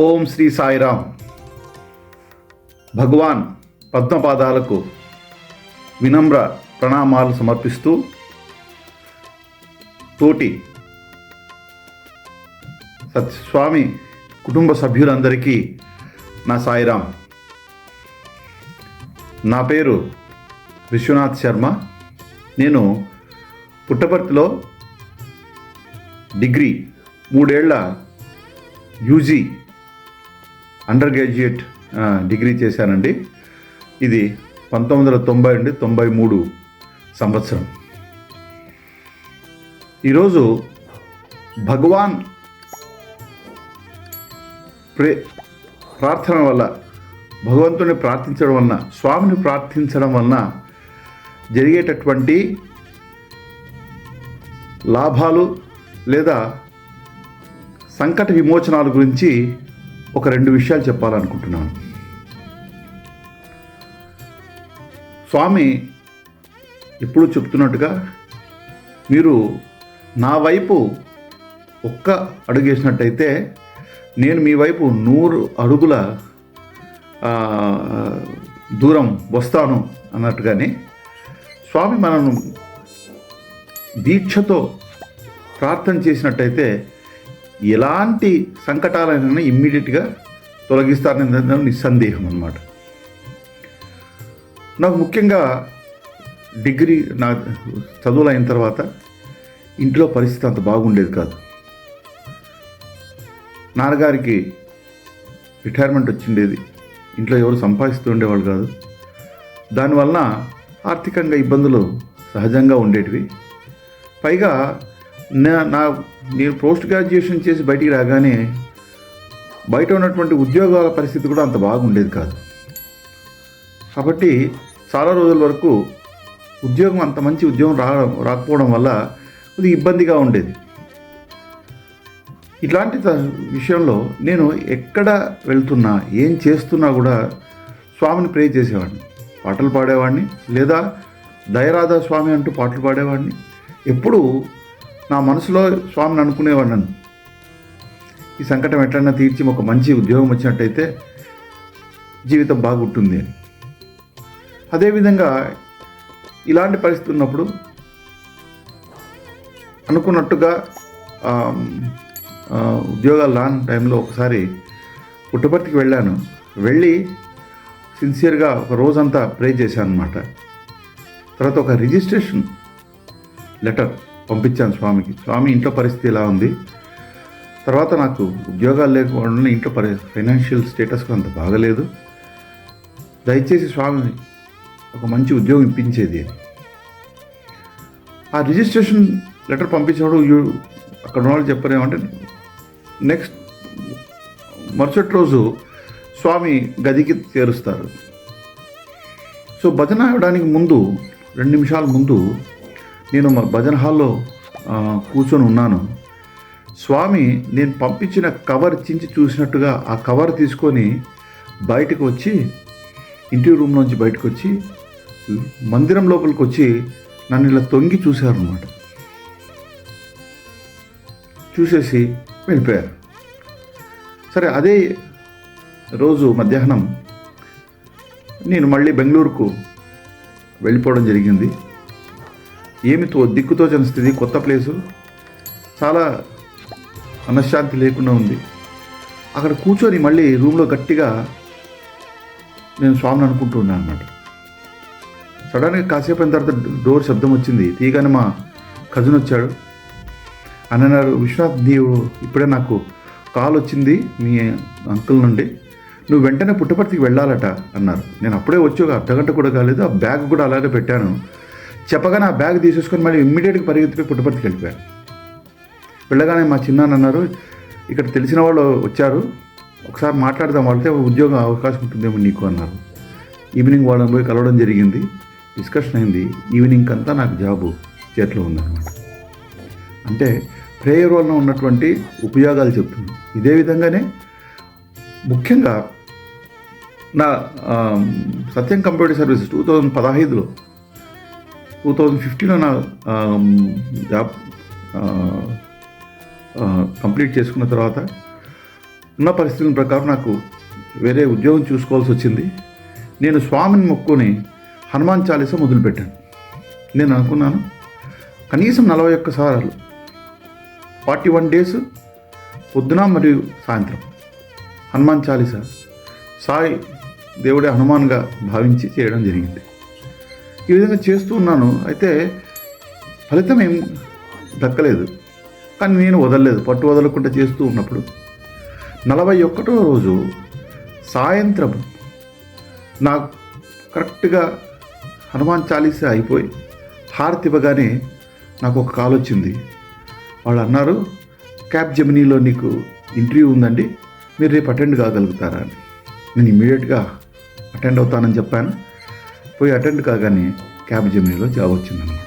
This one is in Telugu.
ఓం శ్రీ సాయిరామ్. భగవాన్ పద్మపాదాలకు వినమ్ర ప్రణామాలు సమర్పిస్తూ తోటి సత్యస్వామి కుటుంబ సభ్యులందరికీ నా సాయిరామ్. నా పేరు విశ్వనాథ్ శర్మ. నేను పుట్టపర్తిలో డిగ్రీ 3 ఏళ్ల యూజీ అండర్ గ్రాడ్యుయేట్ డిగ్రీ చేశానండి. ఇది 1990 నుండి 93 సంవత్సరం. ఈరోజు భగవాన్ ప్రార్థన వల్ల, భగవంతుని ప్రార్థించడం వలన, స్వామిని ప్రార్థించడం వలన జరిగేటటువంటి లాభాలు లేదా సంకట విమోచనాల గురించి ఒక 2 విషయాలు చెప్పాలనుకుంటున్నాను. స్వామి ఎప్పుడు చెప్తున్నట్టుగా, మీరు నా వైపు ఒక్క అడుగు వేసినట్టయితే నేను మీ వైపు 100 అడుగుల దూరం వస్తాను అన్నట్టుగానే స్వామి మనను దీక్షతో ప్రార్థన చేసినట్టయితే ఎలాంటి సంకటాలైనా ఇమ్మీడియట్గా తొలగిస్తారని నిస్సందేహం అన్నమాట. నాకు ముఖ్యంగా డిగ్రీ నా చదువులు అయిన తర్వాత ఇంట్లో పరిస్థితి అంత బాగుండేది కాదు. నాన్నగారికి రిటైర్మెంట్ వచ్చిండేది, ఇంట్లో ఎవరు సంపాదిస్తూ ఉండేవాళ్ళు కాదు. దానివలన ఆర్థికంగా ఇబ్బందులు సహజంగా ఉండేటివి. పైగా నేను పోస్ట్ గ్రాడ్యుయేషన్ చేసి బయటికి రాగానే బయట ఉన్నటువంటి ఉద్యోగాల పరిస్థితి కూడా అంత బాగుండేది కాదు. కాబట్టి చాలా రోజుల వరకు ఉద్యోగం, అంత మంచి ఉద్యోగం రాకపోవడం వల్ల ఇది ఇబ్బందిగా ఉండేది. ఇట్లాంటి విషయంలో నేను ఎక్కడ వెళ్తున్నా, ఏం చేస్తున్నా కూడా స్వామిని ప్రే చేసేవాడిని, పాటలు పాడేవాడిని, లేదా దయరాధా స్వామి అంటూ పాటలు పాడేవాడిని. ఎప్పుడూ నా మనసులో స్వామిని అనుకునేవాడిని, ఈ సంకటం ఎట్లన్నా తీర్చి ఒక మంచి ఉద్యోగం వచ్చినట్టయితే జీవితం బాగుంటుంది అని. అదేవిధంగా ఇలాంటి పరిస్థితి ఉన్నప్పుడు అనుకున్నట్టుగా ఉద్యోగాలు రాని టైంలో ఒకసారి పుట్టపర్తికి వెళ్ళాను. వెళ్ళి సిన్సియర్గా ఒక రోజంతా ప్రే చేశాను అన్నమాట. తర్వాత ఒక రిజిస్ట్రేషన్ లెటర్ పంపించాను స్వామికి. స్వామి, ఇంట్లో పరిస్థితి ఎలా ఉంది, తర్వాత నాకు ఉద్యోగాలు లేకపోవడం, ఇంట్లో ఫైనాన్షియల్ స్టేటస్ అంత బాగలేదు, దయచేసి స్వామి ఒక మంచి ఉద్యోగం ఇప్పించేది అని. ఆ రిజిస్ట్రేషన్ లెటర్ పంపించినప్పుడు అక్కడ ఉన్న వాళ్ళు చెప్పారేమంటే, నెక్స్ట్ మరుసటి రోజు స్వామి గదికి చేరుస్తారు. సో భజన అవడానికి ముందు 2 నిమిషాల ముందు నేను భజన హాల్లో కూర్చొని ఉన్నాను. స్వామి నేను పంపించిన కవర్ చించి చూసినట్టుగా ఆ కవర్ తీసుకొని బయటకు వచ్చి, ఇంటి రూమ్ నుంచి బయటకు వచ్చి మందిరం లోపలికి వచ్చి నన్ను ఇలా తొంగి చూశారన్నమాట. చూసేసి వెళ్ళిపోయారు. సరే, అదే రోజు మధ్యాహ్నం నేను మళ్ళీ బెంగళూరుకు వెళ్ళిపోవడం జరిగింది. దిక్కుతోచని స్థితి, కొత్త ప్లేసు, చాలా మనశ్శాంతి లేకుండా ఉంది. అక్కడ కూర్చొని మళ్ళీ రూమ్లో గట్టిగా నేను స్వామిని అనుకుంటూ ఉన్నాను అన్నమాట. సడన్గా కాసేపు అయిన తర్వాత డోర్ శబ్దం వచ్చింది. తీయగానే మా కజిన్ వచ్చాడు. అన్నారు, విశ్వనాథ్, నీవు ఇప్పుడే నాకు కాల్ వచ్చింది మీ అంకుల్ నుండి, నువ్వు వెంటనే పుట్టపర్తికి వెళ్ళాలట అన్నారు. నేను అప్పుడే వచ్చి ఒక అర్ధగంట కూడా కాలేదు, ఆ బ్యాగ్ కూడా అలాగే పెట్టాను. చెప్పగానే ఆ బ్యాగ్ తీసేసుకొని మళ్ళీ ఇమ్మీడియట్గా పరిగెత్తిపోయి పుట్టపర్తికి వెళ్ళిపోయాను. వెళ్ళగానే మా చిన్నాన్న అన్నారు, ఇక్కడ తెలిసిన వాళ్ళు వచ్చారు, ఒకసారి మాట్లాడదాం, వాళ్ళతో ఉద్యోగం అవకాశం ఉంటుందేమో నీకు అన్నారు. ఈవినింగ్ వాళ్ళని పోయి కలవడం జరిగింది, డిస్కషన్ అయింది. ఈవినింగ్ అంతా నాకు జాబు చేతిలో ఉందన్నమాట. అంటే ప్రేయర్ వలన ఉన్నటువంటి ఉపయోగాలు చెప్తున్నాను. ఇదే విధంగానే ముఖ్యంగా నా సత్యం కంప్యూటర్ సర్వీసెస్ 2015లో 2015లో నా జాబ్ కంప్లీట్ చేసుకున్న తర్వాత ఉన్న పరిస్థితుల ప్రకారం నాకు వేరే ఉద్యోగం చూసుకోవాల్సి వచ్చింది. నేను స్వామిని మొక్కుని హనుమాన్ చాలీసా మొదలుపెట్టాను. నేను అనుకున్నాను కనీసం 41 సార్లు 41 డేస్ పొద్దున మరియు సాయంత్రం హనుమాన్ చాలీసా సాయి దేవుడే హనుమాన్గా భావించి చేయడం జరిగింది. ఈ విధంగా చేస్తూ ఉన్నాను. అయితే ఫలితం ఏం దక్కలేదు. కానీ నేను వదలలేదు. పట్టు వదలకుండా చేస్తూ ఉన్నప్పుడు 41వ రోజు సాయంత్రం నాకు కరెక్ట్గా హనుమాన్ చాలీసా అయిపోయి హారతి ఇవ్వగానే నాకు ఒక కాల్ వచ్చింది. వాళ్ళు అన్నారు, క్యాబ్ జెమినీలో నీకు ఇంటర్వ్యూ ఉందండి, మీరు రేపు అటెండ్ కాగలుగుతారా అని. నేను ఇమ్మీడియట్గా అటెండ్ అవుతానని చెప్పాను. పోయి అటెండ్ కాగానే క్యాబ్ జెమినీలో జాబ్ వచ్చిందనమాట.